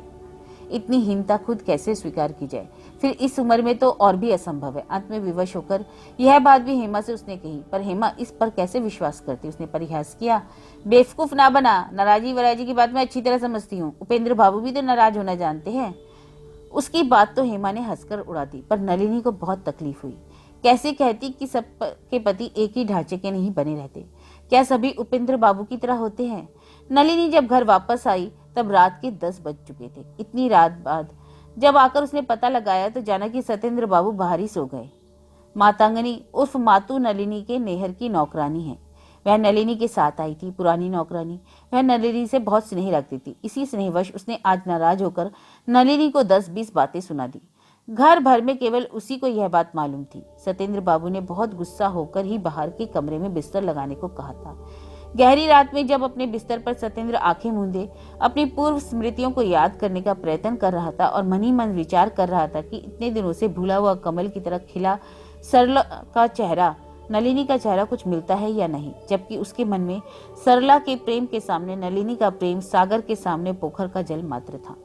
इतनी हीनता खुद कैसे स्वीकार की जाए, फिर इस उम्र में तो और भी असंभव है। अंत में विवश होकर यह बात भी हेमा से उसने कही, पर हेमा इस पर कैसे विश्वास करती। उसने परिहास किया, बेवकूफ ना बना, नाराजी वराजी की बात मैं अच्छी तरह समझती हूँ, उपेंद्र बाबू भी तो नाराज होना जानते हैं। उसकी बात तो हेमा ने हंसकर उड़ा दी, पर नलिनी को बहुत तकलीफ हुई। कैसे कहती कि सब के पति एक ही ढांचे के नहीं बने रहते, क्या सभी उपेंद्र बाबू की तरह होते हैं। नलिनी जब घर वापस आई तब रात के 10 बज चुके थे। इतनी रात बाद जब आकर उसने पता लगाया तो जाना कि सतेंद्र बाबू बाहर ही सो गए। मातांगनी उर्फ मातू नलिनी के नेहर की नौकरानी है। वह नलिनी के साथ आई थी, पुरानी नौकरानी। वह नलिनी से बहुत स्नेह रखती थी। इसी स्नेहवश उसने आज नाराज होकर नलिनी को 10-20 बातें सुना दी। घर भर में केवल उसी को यह बात मालूम थी। सतेंद्र बाबू ने बहुत गुस्सा होकर ही बाहर के कमरे में बिस्तर लगाने को कहा था। गहरी रात में जब अपने बिस्तर पर सत्येंद्र आंखें मूंदे अपनी पूर्व स्मृतियों को याद करने का प्रयत्न कर रहा था और मन ही मन विचार कर रहा था कि इतने दिनों से भूला हुआ कमल की तरह खिला सरला का चेहरा, नलिनी का चेहरा कुछ मिलता है या नहीं, जबकि उसके मन में सरला के प्रेम के सामने नलिनी का प्रेम सागर के सामने पोखर का जल मात्र था।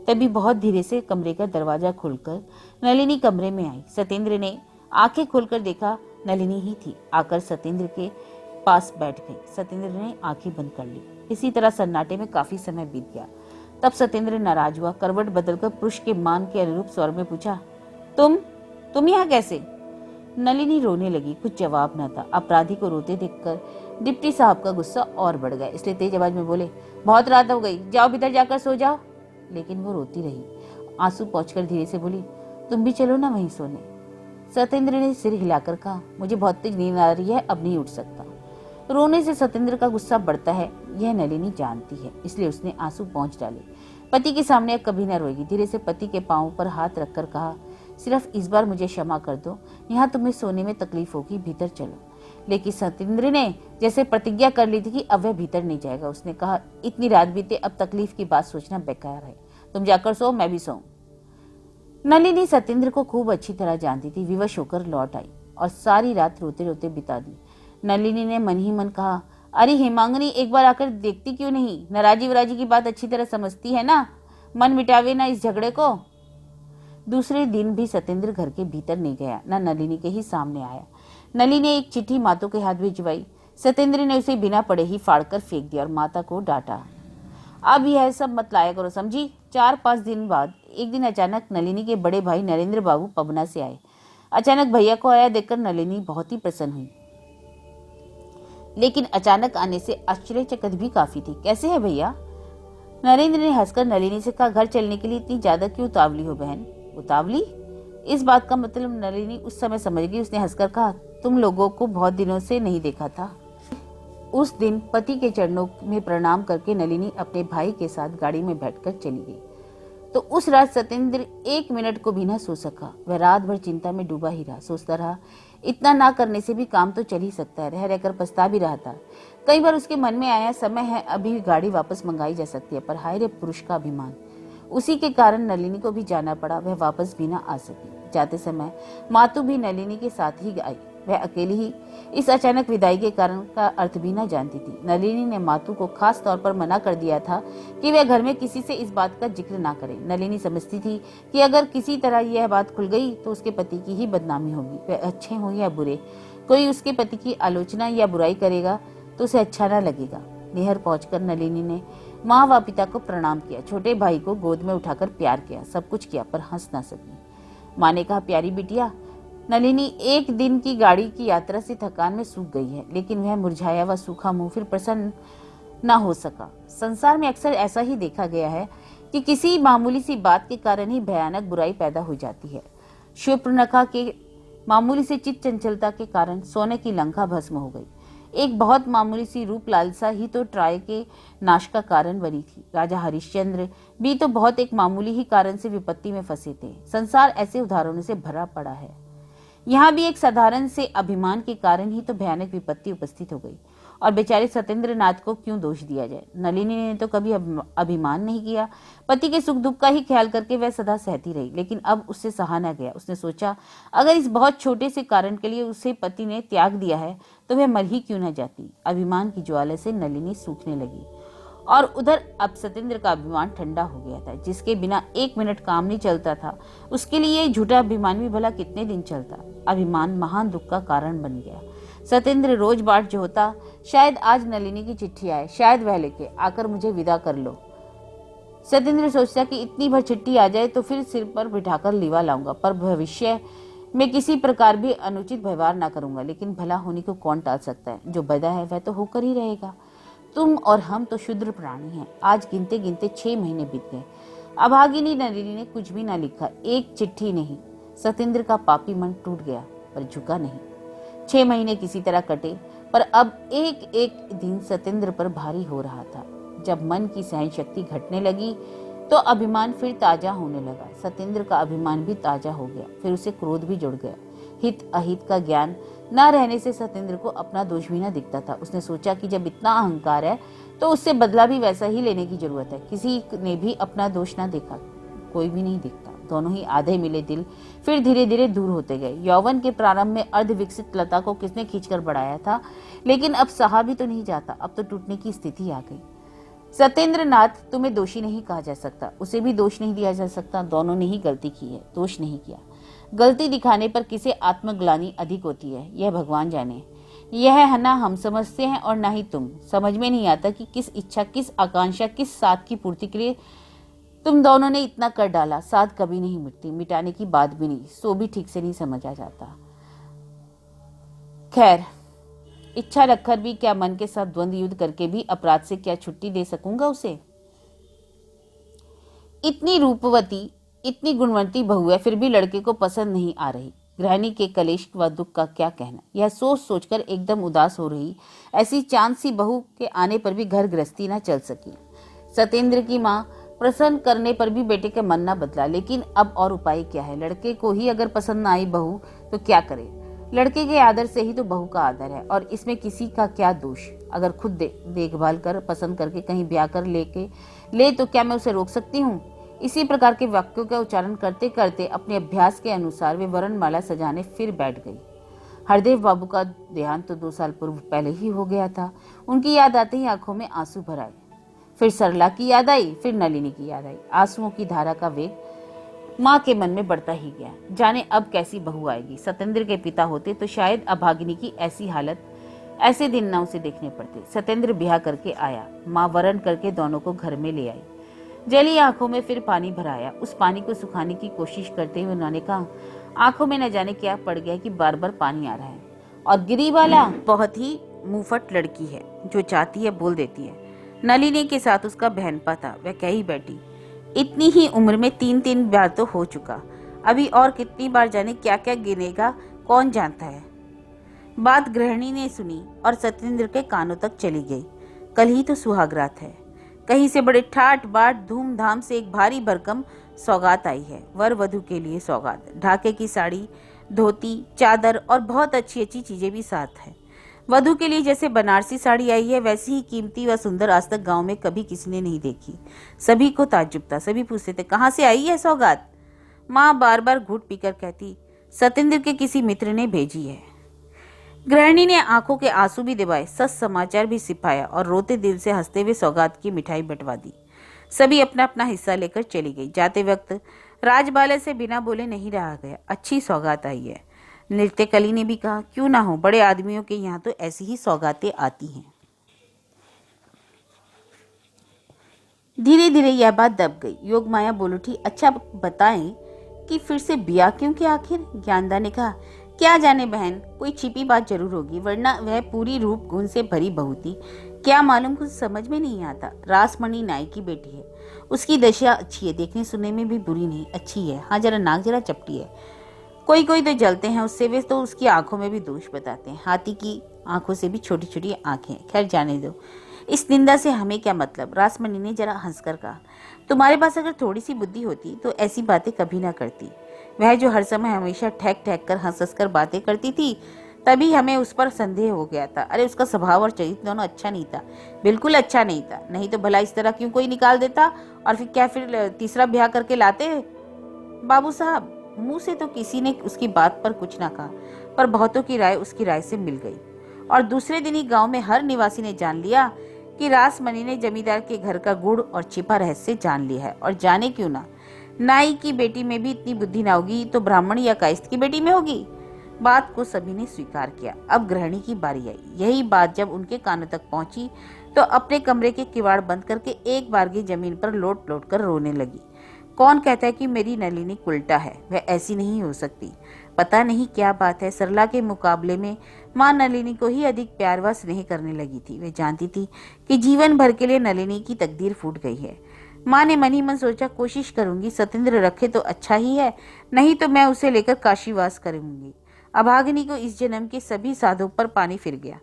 तभी बहुत धीरे से कमरे का दरवाजा खुलकर नलिनी कमरे में आई। सत्येंद्र ने आंखें खोलकर देखा, नलिनी ही थी। आकर सत्येंद्र के पास बैठ गई। सत्येंद्र ने आंखें बंद कर ली। इसी तरह सन्नाटे में काफी समय बीत गया। तब सत्येंद्र नाराज हुआ, करवट बदलकर पुरुष के मान के अनुरूप स्वर में पूछा, तुम यहाँ कैसे? नलिनी रोने लगी। कुछ जवाब न था। अपराधी को रोते देखकर डिप्टी साहब का गुस्सा और बढ़ गया, इसलिए तेज आवाज में बोले, बहुत रात हो गई, जाओ भीतर जाकर सो जाओ। लेकिन वो रोती रही। आंसू पोंछकर धीरे से बोली, तुम भी चलो ना वहीं सोने। सत्येंद्र ने सिर हिलाकर कहा, मुझे बहुत तेज नींद आ रही है, अब नहीं उठ सकता। रोने से सत्येंद्र का गुस्सा बढ़ता है, यह नलिनी जानती है, इसलिए उसने आंसू पोंछ डाले। पति के सामने कभी न रोएगी। धीरे से पति के पांव पर हाथ रखकर कहा, सिर्फ इस बार मुझे क्षमा कर दो, यहाँ तुम्हें सोने में तकलीफ होगी, भीतर चलो। लेकिन सत्येंद्र ने जैसे प्रतिज्ञा कर ली थी कि अब वह भीतर नहीं जाएगा। उसने कहा, इतनी रात बीते, अब तकलीफ की बात सोचना बेकार है, तुम जाकर सो, मैं भी सोऊं। नलिनी सत्येंद्र को खूब अच्छी तरह जानती थी। विवश होकर लौट आई और सारी रात रोते रोते बिता दी। नलिनी ने मन ही मन कहा, अरे हेमांगनी, एक बार आकर देखती क्यों नहीं? नाराजी वराजी की बात अच्छी तरह समझती है ना, मन मिटावे ना इस झगड़े को। दूसरे दिन भी सत्येंद्र घर के भीतर नहीं गया, न नलिनी के ही सामने आया। नलिनी ने एक चिट्ठी माता के हाथ भिजवाई। सत्येंद्र ने उसे बिना पढ़े ही फाड़कर फेंक दिया और माता को डांटा, अब यह सब मत लाया करो, समझी? 4-5 दिन बाद एक दिन अचानक नलिनी के बड़े भाई नरेंद्र बाबू पबना से आए। अचानक भैया को आया देखकर नलिनी बहुत ही प्रसन्न हुई, लेकिन अचानक आने से आश्चर्यचकित भी काफी थी। कैसे है भैया? नरेंद्र ने हंसकर नलिनी से कहा, घर चलने के लिए इतनी ज्यादा क्यों उतावली हो बहन? उतावली? इस बात का मतलब नलिनी उस समय समझ गई। उसने हंसकर कहा, तुम लोगों को बहुत दिनों से नहीं देखा था। उस दिन पति के चरणों में प्रणाम करके नलिनी अपने भाई के साथ गाड़ी में बैठकर चली गई। तो उस रात सत्येंद्र 1 मिनट को भी न सो सका। वह रात भर चिंता में डूबा ही रहा। सोचता रहा, इतना ना करने से भी काम तो चल ही सकता है। रह रहकर पछता भी रहा था। कई बार उसके मन में आया, समय है, अभी गाड़ी वापस मंगाई जा सकती है, पर हाय रे पुरुष का अभिमान, उसी के कारण नलिनी को भी जाना पड़ा। वह वापस भी ना आ सकी। जाते समय मातू भी नलिनी के साथ ही आई। वह अकेली ही इस अचानक विदाई के कारण का अर्थ भी न जानती थी। नलिनी ने मातू को खास तौर पर मना कर दिया था कि वह घर में किसी से इस बात का जिक्र ना करे। नलिनी समझती थी कि अगर किसी तरह यह बात खुल गई तो उसके पति की ही बदनामी होगी। वह अच्छे हो या बुरे, कोई उसके पति की आलोचना या बुराई करेगा तो उसे अच्छा न लगेगा। नेहर पहुंचकर नलिनी ने माँ व पिता को प्रणाम किया। छोटे भाई को गोद में उठाकर प्यार किया। सब कुछ किया, पर हंस ना सकी। माँ ने कहा, प्यारी बिटिया, नलिनी 1 दिन की गाड़ी की यात्रा से थकान में सूख गई है, लेकिन वह मुरझाया व सूखा मुंह फिर प्रसन्न न हो सका। संसार में अक्सर ऐसा ही देखा गया है कि किसी मामूली सी बात के कारण ही भयानक बुराई पैदा हो जाती है। शूर्पणखा के मामूली से चित्त चंचलता के कारण सोने की लंका भस्म हो गई। एक बहुत मामूली सी रूप लालसा ही तो ट्राय के नाश का कारण बनी थी। राजा हरिश्चंद्र भी तो बहुत एक मामूली ही कारण से विपत्ति में फंसे थे। संसार ऐसे उदाहरणों से भरा पड़ा है। यहाँ भी एक साधारण से अभिमान के कारण ही तो भयानक विपत्ति उपस्थित हो गई। और बेचारे सत्येंद्र नाथ को क्यों दोष दिया जाए? नलिनी ने तो कभी अभिमान नहीं किया। पति के सुख दुख का ही ख्याल करके वह सदा सहती रही, लेकिन अब उससे सहा न गया। उसने सोचा, अगर इस बहुत छोटे से कारण के लिए उसे पति ने त्याग दिया है तो वह मर ही क्यों न जाती। अभिमान की ज्वाला से नलिनी सूखने लगी और उधर अब सत्येंद्र का अभिमान ठंडा हो गया था। जिसके बिना 1 मिनट काम नहीं चलता था, उसके लिए झूठा अभिमान भी भला कितने दिन चलता। अभिमान महान दुख का कारण बन गया। सत्येंद्र रोज बाट जो होता, शायद आज नलिनी की चिट्ठी आए, शायद वह लेके आकर मुझे विदा कर लो। सत्येंद्र सोचता कि इतनी भर चिट्ठी आ जाए तो फिर सिर पर बिठाकर लीवा लाऊंगा, पर भविष्य में किसी प्रकार भी अनुचित व्यवहार ना करूंगा। लेकिन भला होने को कौन टाल सकता है? जो बदा है वह तो होकर ही रहेगा। तुम और हम तो शुद्र प्राणी हैं। आज गिनते गिनते 6 महीने बीत गए। अभागिनी नलिनी ने कुछ भी ना लिखा, एक चिट्ठी नहीं। सत्येंद्र का पापी मन टूट गया, पर झुका नहीं। 6 महीने किसी तरह कटे, पर अब एक एक दिन सत्येंद्र पर भारी हो रहा था। जब मन की सहन शक्ति घटने लगी तो अभिमान फिर ताजा होने लगा। सत्येंद्र का अभिमान भी ताजा हो गया, फिर उसे क्रोध भी जुड़ गया। हित अहित का ज्ञान न रहने से सत्येंद्र को अपना दोष भी न दिखता था। उसने सोचा कि जब इतना अहंकार है तो उससे बदला भी वैसा ही लेने की जरूरत है। किसी ने भी अपना दोष न देखा, कोई भी नहीं दिखता। दोनों ही आधे मिले दिल फिर धीरे धीरे दूर होते गए। यौवन के प्रारंभ में अर्ध विकसित लता को किसने खींचकर बढ़ाया था, लेकिन अब सहा भी तो नहीं जाता, अब तो टूटने की स्थिति आ गई। सत्येंद्र नाथ, तुम्हें दोषी नहीं कहा जा सकता, उसे भी दोष नहीं दिया जा सकता। दोनों ने ही गलती की है, दोष नहीं किया। गलती दिखाने पर किसे आत्मग्लानि अधिक होती है यह भगवान जाने। यह है ना हम समझते हैं और ना ही तुम। समझ में नहीं आता कि किस इच्छा, किस आकांक्षा, किस साध की पूर्ति के लिए तुम दोनों ने इतना कर डाला। साध कभी नहीं मिटती, मिटाने की बात भी नहीं, सो भी ठीक से नहीं समझा जाता। खैर, इच्छा रखकर भी क्या मन के साथ द्वंद्व युद्ध करके भी अपराध से क्या छुट्टी दे सकूंगा उसे? इतनी रूपवती, इतनी गुणवंती बहू है, फिर भी लड़के को पसंद नहीं आ रही। गृहिणी के कलेश व दुख का क्या कहना। यह सोच सोचकर एकदम उदास हो रही। ऐसी चांद सी बहू के आने पर भी घर गृहस्थी न चल सकी। सत्येंद्र की माँ प्रसन्न करने पर भी बेटे का मन न बदला। लेकिन अब और उपाय क्या है? लड़के को ही अगर पसंद न आई बहू तो क्या करे? लड़के के आदर से ही तो बहू का आदर है, और इसमें किसी का क्या दोष? अगर खुद देखभाल कर पसंद करके कहीं ब्याह कर ले तो क्या मैं उसे रोक सकती हूँ? इसी प्रकार के वाक्यों का उच्चारण करते करते अपने अभ्यास के अनुसार वे वरणमाला सजाने फिर बैठ गई। हरदेव बाबू का देहांत तो 2 साल पूर्व पहले ही हो गया था। उनकी याद आते ही आंखों में आंसू भर आए। फिर सरला की याद आई, फिर नलिनी की याद आई। आंसुओं की धारा का वेग माँ के मन में बढ़ता ही गया। जाने अब कैसी बहू आएगी। सत्येंद्र के पिता होते तो शायद अभागिनी की ऐसी हालत, ऐसे दिन न उसे देखने पड़ते। सत्येंद्र ब्याह करके आया, माँ वरण करके दोनों को घर में ले आई। जली आंखों में फिर पानी भराया। उस पानी को सुखाने की कोशिश करते हुए उन्होंने कहा, आंखों में न जाने क्या पड़ गया कि बार बार पानी आ रहा है। और गिरीबाला बहुत ही मुंहफट लड़की है, जो चाहती है बोल देती है। नलिनी के साथ उसका बहनपा था, वह कह ही बैठी, इतनी ही उम्र में 3 बार तो हो चुका, अभी और कितनी बार जाने क्या क्या गिनेगा, कौन जानता है। बात गृहिणी ने सुनी और सत्येंद्र के कानों तक चली गई। कल ही तो सुहागरात है, कहीं से बड़े ठाट बाट धूमधाम से एक भारी भरकम सौगात आई है। वर वधू के लिए सौगात, ढाके की साड़ी, धोती, चादर और बहुत अच्छी अच्छी चीजें भी साथ है। वधू के लिए जैसे बनारसी साड़ी आई है, वैसी ही कीमती व सुंदर आज तक गांव में कभी किसी ने नहीं देखी। सभी को ताज्जुब था, सभी पूछते थे, कहाँ से आई है सौगात? माँ बार बार घूट पीकर कहती, सत्येंद्र के किसी मित्र ने भेजी है। गृहिणी ने आंखों के आंसू भी दबाए, सच समाचार भी सिपाया और रोते दिल से हंसते हुए सौगात की मिठाई बंटवा दी। सभी अपना अपना हिस्सा लेकर चली गई। जाते वक्त राजबाले से बिना बोले नहीं रहा गया, अच्छी सौगात आई है। नृत्यकली ने भी कहा, क्यों ना हो, बड़े आदमियों के यहाँ तो ऐसी ही सौगातें आती हैं। धीरे धीरे यह बात दब गई। योग माया बोल उठी, अच्छा बताएं कि फिर से ब्याह क्यों किया आखिर? ज्ञानदा ने कहा, क्या जाने बहन, कोई छिपी बात जरूर होगी, वरना वह पूरी रूप गुण से भरी बहू थी। क्या मालूम, कुछ समझ में नहीं आता। रासमणि नाई की बेटी है, उसकी दशा अच्छी है, देखने सुनने में भी बुरी नहीं, अच्छी है। हाँ, जरा नाक जरा चपटी है। कोई कोई तो जलते हैं उससे, वे तो उसकी आंखों में भी दोष बताते हैं। हाथी की आंखों से भी छोटी छोटी आंखें। खैर जाने दो, इस निंदा से हमें क्या मतलब। रासमणि ने जरा हंसकर कहा, तुम्हारे पास अगर थोड़ी सी बुद्धि होती तो ऐसी बातें कभी ना करती। वह जो हर समय हमेशा ठहक ठहक कर हंस हंस कर बातें करती थी, तभी हमें उस पर संदेह हो गया था। अरे उसका स्वभाव और चरित्र दोनों अच्छा नहीं था, बिल्कुल अच्छा नहीं था। नहीं तो भला इस तरह क्यों कोई निकाल देता, और फिर तीसरा ब्याह करके लाते। बाबू साहब, मुंह से तो किसी ने उसकी बात पर कुछ ना कहा, पर बहुतों की राय उसकी राय से मिल गई। और दूसरे दिन ही गांव में हर निवासी ने जान लिया कि रासमणि ने जमींदार के घर का गुड़ और छिपा रहस्य जान लिया है। और जाने क्यों ना, नाई की बेटी में भी इतनी बुद्धि ना होगी तो ब्राह्मण या कायस्थ की बेटी में होगी। बात को सभी ने स्वीकार किया। अब गृहिणी की बारी आई। यही बात जब उनके कानों तक पहुंची तो अपने कमरे के किवाड़ बंद करके एक बारगी जमीन पर लोट लोट कर रोने लगी। कौन कहता है कि मेरी नलिनी उल्टा है, वह ऐसी नहीं हो सकती। पता नहीं क्या बात है, सरला के मुकाबले में माँ नलिनी को ही अधिक प्यार व स्नेह करने लगी थी। वे जानती थी कि जीवन भर के लिए नलिनी की तकदीर फूट गई है। माँ ने मन ही मन सोचा, कोशिश करूंगी सत्येंद्र रखे तो अच्छा ही है, नहीं तो मैं उसे लेकर काशीवास करूंगी। अभागिनी को इस जन्म के सभी साधों पर पानी फिर गया।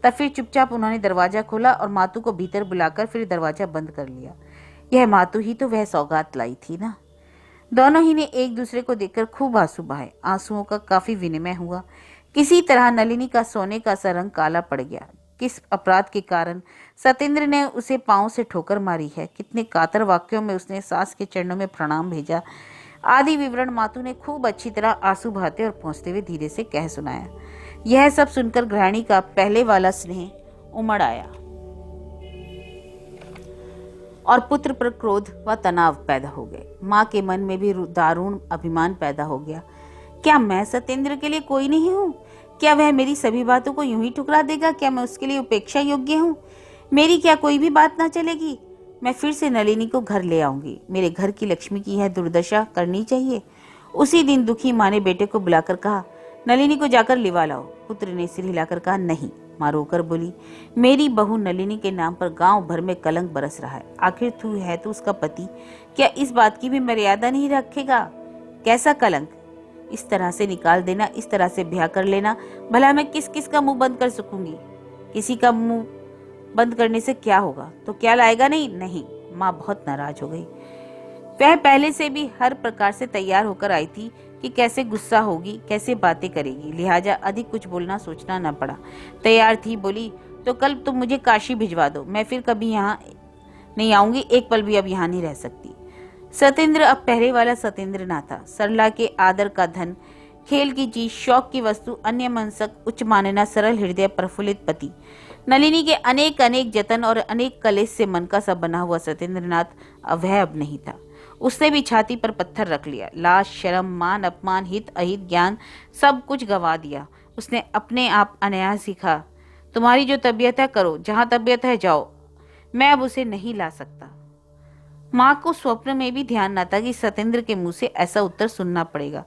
तब फिर चुपचाप उन्होंने दरवाजा खोला और मातू को भीतर बुलाकर फिर दरवाजा बंद कर लिया। यह मातू ही तो वह सौगात लाई थी ना। दोनों ही ने एक दूसरे को देखकर खूब आंसू बहाए। आंसुओं का काफी विनिमय हुआ। किसी तरह नलिनी का सोने का सा रंग काला पड़ गया। किस अपराध के कारण सतेंद्र ने उसे पांव से ठोकर मारी है, कितने कातर वाक्यों में उसने सास के चरणों में प्रणाम भेजा, आदि विवरण मातू ने खूब अच्छी तरह आंसू बहाते और पहुंचते हुए धीरे से कह सुनाया। यह सब सुनकर गृहिणी का पहले वाला स्नेह उमड़ आया और पुत्र पर क्रोध व तनाव पैदा हो गए। माँ के मन में भी दारुण अभिमान पैदा हो गया। क्या मैं सतेंद्र के लिए कोई नहीं हूँ? क्या वह मेरी सभी बातों को यूं ही ठुकरा देगा? क्या मैं उसके लिए उपेक्षा योग्य हूँ? मेरी क्या कोई भी बात ना चलेगी? मैं फिर से नलिनी को घर ले आऊंगी। मेरे घर की लक्ष्मी की यह दुर्दशा करनी चाहिए। उसी दिन दुखी माँ ने बेटे को बुलाकर कहा, नलिनी को जाकर लिवा लाओ। पुत्र ने सिर हिलाकर कहा, नहीं। माँ रोकर बोली, मेरी बहू नलिनी के नाम पर गांव भर में कलंक बरस रहा है। आखिर तू है तो उसका पति, क्या इस बात की भी मर्यादा नहीं रखेगा? कैसा कलंक? इस तरह से निकाल देना, इस तरह से ब्याह कर लेना, भला मैं किस किस का मुंह बंद कर सकूंगी? किसी का मुंह बंद करने से क्या होगा? तो क्या लाएगा? नहीं। माँ बहुत नाराज हो गई। वह पहले से भी हर प्रकार से तैयार होकर आई थी कि कैसे गुस्सा होगी, कैसे बातें करेगी, लिहाजा अधिक कुछ बोलना सोचना न पड़ा। तैयार थी, बोली, तो कल तुम मुझे काशी भिजवा दो। मैं फिर कभी यहाँ नहीं आऊंगी, एक पल भी अब यहाँ नहीं रह सकती। सतेंद्र अब पहले वाला सतेंद्र ना था। सरला के आदर का धन, खेल की चीज, शौक की वस्तु, अन्य मनसक, उच्च मानना, सरल हृदय, प्रफुल्लित पति, नलिनी के अनेक अनेक जतन और अनेक कलेश से मन का सा बना हुआ सत्येंद्रनाथ वह अब नहीं था। उसने भी छाती पर पत्थर रख लिया। लाज, शर्म, मान, अपमान, हित अहित, ज्ञान, सब कुछ गवा दिया। उसने अपने आप अनायास सीखा, तुम्हारी जो तबीयत है करो, जहां तबीयत है जाओ, मैं अब उसे नहीं ला सकता। माँ को स्वप्न में भी ध्यान न था कि सतेंद्र के मुंह से ऐसा उत्तर सुनना पड़ेगा।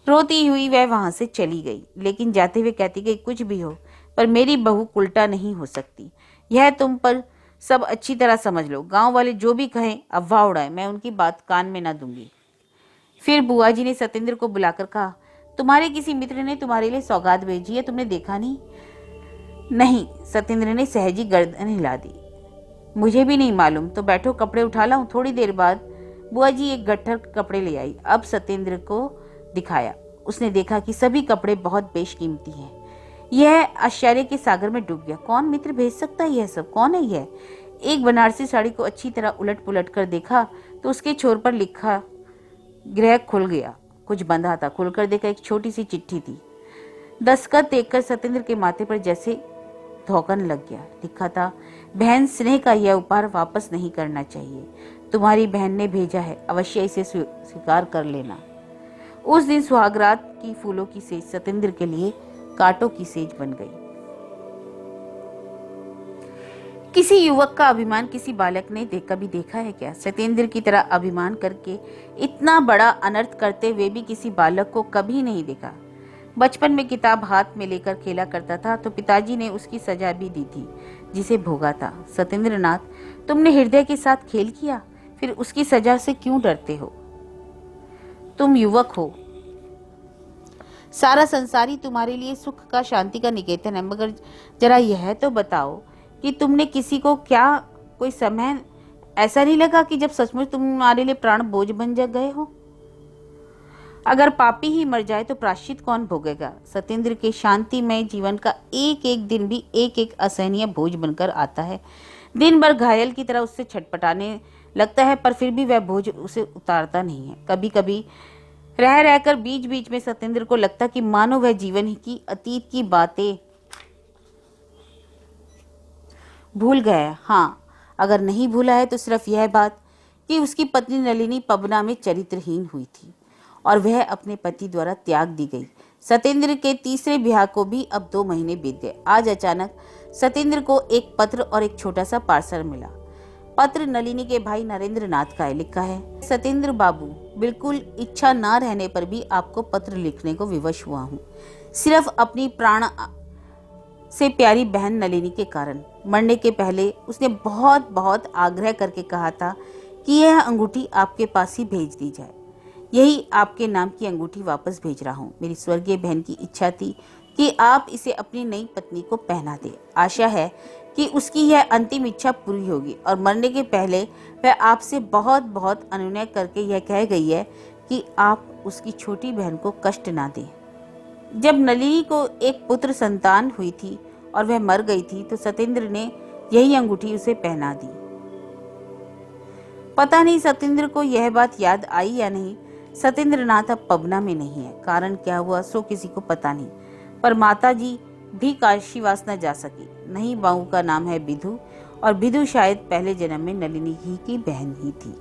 रोती हुई वह वहां से चली गई, लेकिन जाते हुए कहती गई, कुछ भी हो पर मेरी बहू उल्टा नहीं हो सकती। यह तुम पर सब अच्छी तरह समझ लो। गांव वाले जो भी कहें, अफवाह उड़ाएं, मैं उनकी बात कान में न दूंगी। फिर बुआ जी ने सतेंद्र को बुलाकर कहा, तुम्हारे किसी मित्र ने तुम्हारे लिए सौगात भेजी है, तुमने देखा नहीं? नहीं। सतेंद्र ने सहजी गर्दन हिला दी। मुझे भी नहीं मालूम। तो बैठो, कपड़े उठा लाऊं? थोड़ी देर बाद बुआ जी एक गट्ठर कपड़े ले आई। अब सतेंद्र को दिखाया। उसने देखा कि सभी कपड़े बहुत बेशकीमती हैं। यह आश्चर्य के सागर में डूब गया। कौन मित्र भेज सकता है यह सब? कौन है यह? एक बनारसी साड़ी को अच्छी तरह उलट पुलट कर देखा तो उसके छोर पर लिखा गृह खुल गया। कुछ बंधा था। खुलकर देखा, एक छोटी सी चिट्ठी थी। दस्तखत देखकर सतेंद्र के माथे पर जैसे धोकन लग गया। लिखा था, बहन, स्नेह का यह उपहार वापस नहीं करना चाहिए। तुम्हारी बहन ने भेजा है, अवश्य इसे स्वीकार कर लेना। उस दिन सुहागरात की फूलों की सेज सतेंद्र के लिए कांटों की सेज बन गई। किसी युवक का अभिमान किसी बालक ने कभी देखा है क्या? सतेंद्र की तरह अभिमान करके इतना बड़ा अनर्थ करते हुए भी किसी बालक को कभी नहीं देखा। बचपन में किताब हाथ में लेकर खेला करता था तो पिताजी ने उसकी सजा भी दी थी, जिसे भोगा था। सतेंद्रनाथ, तुमने हृदय के साथ खेल किया, फिर उसकी सजा से क्यों डरते हो? तुम युवक हो, सारा संसार ही तुम्हारे लिए सुख का, शांति का निकेतन है, मगर जरा यह तो बताओ कि तुमने किसी को क्या कोई समय ऐसा नहीं लगा कि जब सचमुच तुम्हारे लिए प्राण बोझ बन गए हो? अगर पापी ही मर जाए तो प्रायश्चित कौन भोगेगा? सतेंद्र के शांतिमय जीवन का एक एक दिन भी एक एक असहनीय बोझ बनकर आता है। दिन भर घायल की तरह उससे छटपटाने लगता है, पर फिर भी वह बोझ उसे उतारता नहीं है। कभी कभी रह रहकर बीच बीच में सतेंद्र को लगता कि मानो वह जीवन की अतीत की बातें भूल गया। हाँ, अगर नहीं भूला है तो सिर्फ यह बात कि उसकी पत्नी नलिनी पबना में चरित्रहीन हुई थी और वह अपने पति द्वारा त्याग दी गई। सतेंद्र के तीसरे ब्याह को भी अब 2 महीने बीत गए। आज अचानक सतेंद्र को एक पत्र और एक छोटा सा पार्सल मिला। पत्र नलिनी के भाई नरेंद्र नाथ का है। लिखा है, सतेंद्र बाबू, बिल्कुल इच्छा ना रहने पर भी आपको पत्र लिखने को विवश हुआ हूँ, सिर्फ अपनी प्राण से प्यारी बहन नलिनी के कारण। मरने के पहले उसने बहुत बहुत आग्रह करके कहा था कि यह अंगूठी आपके पास ही भेज दी जाए। यही आपके नाम की अंगूठी वापस भेज रहा हूँ। मेरी स्वर्गीय बहन की इच्छा थी कि आप इसे अपनी नई पत्नी को पहना दें। आशा है कि उसकी यह अंतिम इच्छा पूरी होगी और मरने के पहले वह आपसे बहुत बहुत अनुनय करके यह कह गई है कि आप उसकी छोटी बहन को कष्ट ना दें। जब नलिनी को एक पुत्र संतान हुई थी और वह मर गई थी तो सत्येंद्र ने यही अंगूठी उसे पहना दी। पता नहीं सत्येंद्र को यह बात याद आई या नहीं। सत्येंद्र नाथ अब पबना में नहीं है। कारण क्या हुआ सो किसी को पता नहीं, पर माता जी भी काशीवास न जा सकी। नहीं, बहू का नाम है बिधु और बिधु शायद पहले जन्म में नलिनी ही की बहन ही थी।